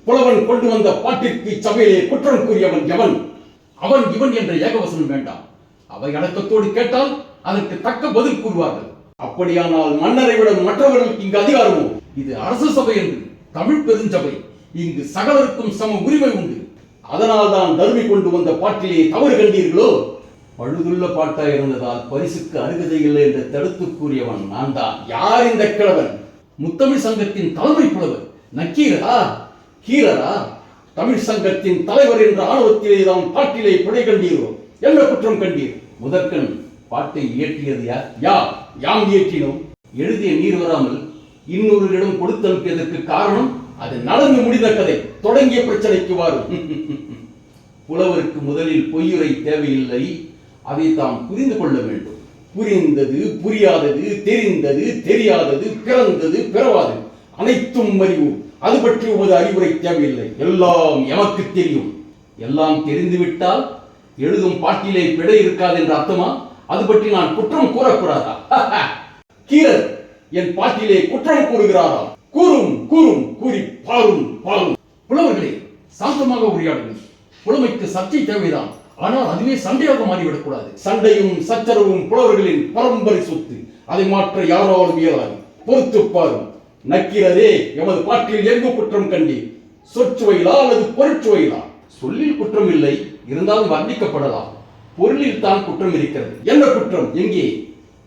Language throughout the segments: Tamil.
புலவன் கொண்டு வந்த பாட்டிற்கு சபையிலே குற்றம் கூறியவன் எவன்? அவன் இவன் என்ற ஏகவசனம் வேண்டாம். அவை அடக்கத்தோடு கேட்டால் அதற்கு தக்க பதில் கூறுவார்கள். அப்படியானால் மன்னரை விட மற்றவர்களுக்கு இங்கு அதிகாரமோ? இது அரசு சபை என்று தமிழ் பெருஞ்சபை. இங்கு சகலருக்கும் சம உரிமை உண்டு. அதனால் தான் தருமி கொண்டு வந்த பாட்டிலே தவறு கண்டீர்களோ? பழுதுள்ள பாட்டா இருந்ததால் பரிசுக்கு அருகதை இல்லை என்று தடுத்து கூறியவன் நான் தான். யார் இந்த கிழவன்? முத்தமிழ் சங்கத்தின் தலைமை புலவர் நக்கீரரா? கீரரா? தமிழ் சங்கத்தின் தலைவர் என்ற ஆணவத்திலே தான் பாட்டிலே பிழை கண்டீரோ? என்ன குற்றம் கண்டீர்? முதற்கண் பாட்டை இயற்றியது யார்? யாம் இயற்றினோம். எழுதிய நீர் வராமல் இன்னொரு இடம் கொடுத்து அனுப்பியதற்கு காரணம் அது நடந்து முடிந்த கதை. தொடங்கிய பிரச்சனைக்கு வரும். புலவருக்கு முதலில் பொய்யுரை தேவையில்லை, அதை தாம் புரிந்து கொள்ள வேண்டும். புரிந்தது புரியாதது, தெரிந்தது தெரியாதது, பிறந்தது பிறவாது அனைத்தும் அறிவு. அது பற்றி உமது அறிவுரை தேவையில்லை. எல்லாம் எமக்கு தெரியும். எல்லாம் தெரிந்துவிட்டால் எழுதும் பாட்டிலே பிழை இருக்காது என்ற அர்த்தமா? அது பற்றி நான் குற்றம் கூறக்கூடாதா? கீரர் என் பாட்டிலே குற்றம் கூறுகிறாராம். கூறும் கூறும் கூறி பாரும் பாரும். புலவர்களே, சாந்தமாக உரையாடுங்கள். புலமைக்கு சர்ச்சை தேவைதான், ஆனால் அதுவே சண்டையாக மாறிவிடக்கூடாது. சண்டையும் சச்சரவும் புலவர்களின் பரம்பரை சொத்து. அதை மாற்ற யாராலும் இயலாது. பொறுத்து பாரும். நக்கீரரே, எமது பாட்டில் எங்கு குற்றம் கண்டீர்? சொற்சுவையிலா அல்லது பொருட்சுவையிலா? சொல்லில் குற்றம் இல்லை, இருந்தாலும் வர்ணிக்கப்படலாம். பொருளில் தான் குற்றம் இருக்கிறது. என்ன குற்றம்? எங்கே?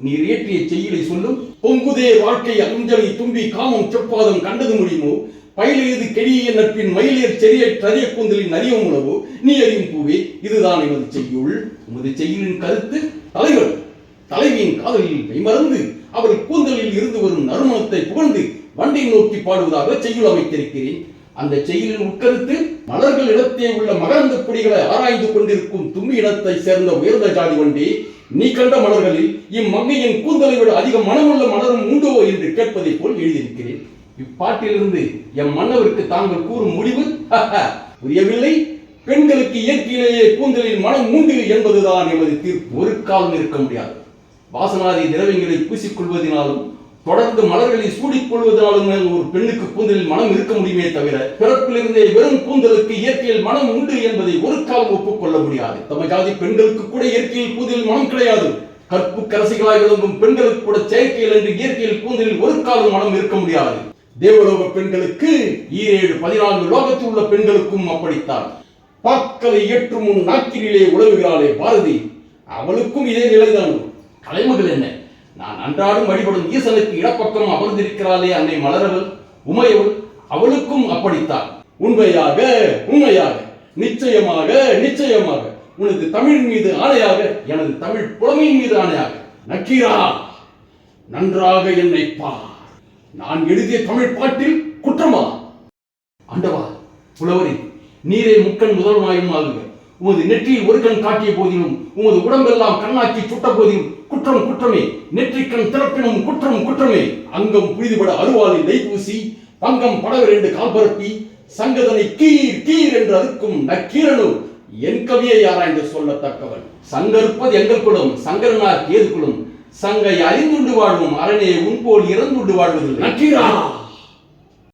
நீர் இயற்றிய செய்யுளை சொல்லும். பொங்குதே வாழ்க்கை அஞ்சலி தும்பி காமம் செப்பாதம் கண்டது முடியுமோ? பயிலெழுது கெடிய நட்பின் மயிலேர் செறிய ட்ரிய கூந்தலின் அறியும் உணவோ? நீ அறியும் பூவே, இதுதான் எமது செய்யுள். உமது செய்யுளின் கருத்து தலைவர் தலைவியின் காதலில் மெய்மறந்து அவர் கூந்தலில் இருந்து வரும் நறுமணத்தை புகழ்ந்து வண்டை நோக்கி பாடுவதாக செய்யுள் அமைத்திருக்கிறேன். அந்த செய்யுளின் உட்கருத்து மலர்கள் இடத்தே உள்ள மகரந்த பொடிகளை ஆராய்ந்து கொண்டிருக்கும் தும்பி இனத்தை சேர்ந்த உயர்ந்த ஜாதி வண்டி, நீ கண்ட மலர்களில் இம்மங்கையின் கூந்தலை விட அதிக மனமுள்ள மலரும் உண்டோ என்று கேட்பதை போல் எழுதியிருக்கிறேன். இப்பாட்டிலிருந்து எம் மன்னருக்கு தாங்கள் கூறும் முடிவு புரியவில்லை. பெண்களுக்கு இயற்கையிலேயே கூந்தலில் மனம் உண்டு என்பதுதான் எமது தீர்ப்பு. ஒரு காலம் இருக்க முடியாது. வாசனாதி திரவியங்களை பூசிக்கொள்வதனாலும் தொடர்ந்து மலர்களை சூடிக்கொள்வதனாலும் ஒரு பெண்ணுக்கு கூந்தலில் மனம் இருக்க முடியுமே தவிர, பிறப்பிலிருந்தே வெறும் கூந்தலுக்கு இயற்கையில் மனம் உண்டு என்பதை ஒரு காலம் ஒப்புக்கொள்ள முடியாது. தம ஜாதி பெண்களுக்கு கூட இயற்கையில் கூந்தலில் மனம் கிடையாது. கற்பு கரசிகளாய் விளங்கும் பெண்களுக்கு கூட செயற்கையில் என்று இயற்கையில் கூந்தலில் ஒரு காலம் மனம் இருக்க முடியாது. தேவலோக பெண்களுக்கு 14 லோகத்தில் உள்ள பெண்களுக்கும் அப்படித்தான். பாக்களை ஏற்றும் முன் நாக்கிலே உழவுகிறாளே பாரதி, அவளுக்கும் இதே நிலைதான். கலைமகள் என்ன? நான் அன்றாடும் வழிபடும் ஈசனுக்கு இடப்பக்கம் அமர்ந்திருக்கிறாளே அன்னை மலரவள் உமையவள், அவளுக்கும் அப்படித்தான். உண்மையாக உண்மையாக நிச்சயமாக நிச்சயமாக உனது தமிழ் மீது ஆணையாக, எனது தமிழ் புலமையின் மீது ஆணையாக. நக்கீரா, நன்றாக என்னை பார். நான் எழுதிய தமிழ் பாட்டில் குற்றமா? ஆண்டவா, புலவரே, நீரே முக்கண் முதல்வனாயும் ஆகுக. உமது நெற்றியில் ஒரு கண் காட்டிய போதிலும் உமது உடம்பெல்லாம் கண்ணாக்கி சுட்ட போதிலும் குற்றம் குற்றமே. நெற்றிக்கண் திறப்பினும் குற்றம் குற்றமே. அங்கம் புரிதுபட அருவாளில் நெய் பூசி பங்கம் படவர் என்று கால் பரப்பி சங்கதனை கீர் கீர் என்று அதுக்கும் நக்கீரனு என் கவியை ஆராய்ந்து சொல்லத்தக்கவன். சங்கருப்பது எங்கள் குலம், சங்கரனார் கேது குலம். சங்கை அறிந்துண்டு வாழ்வும் அரணே உன்போல் இறந்துண்டு வாழ்வதில்லை. நக்கீரா!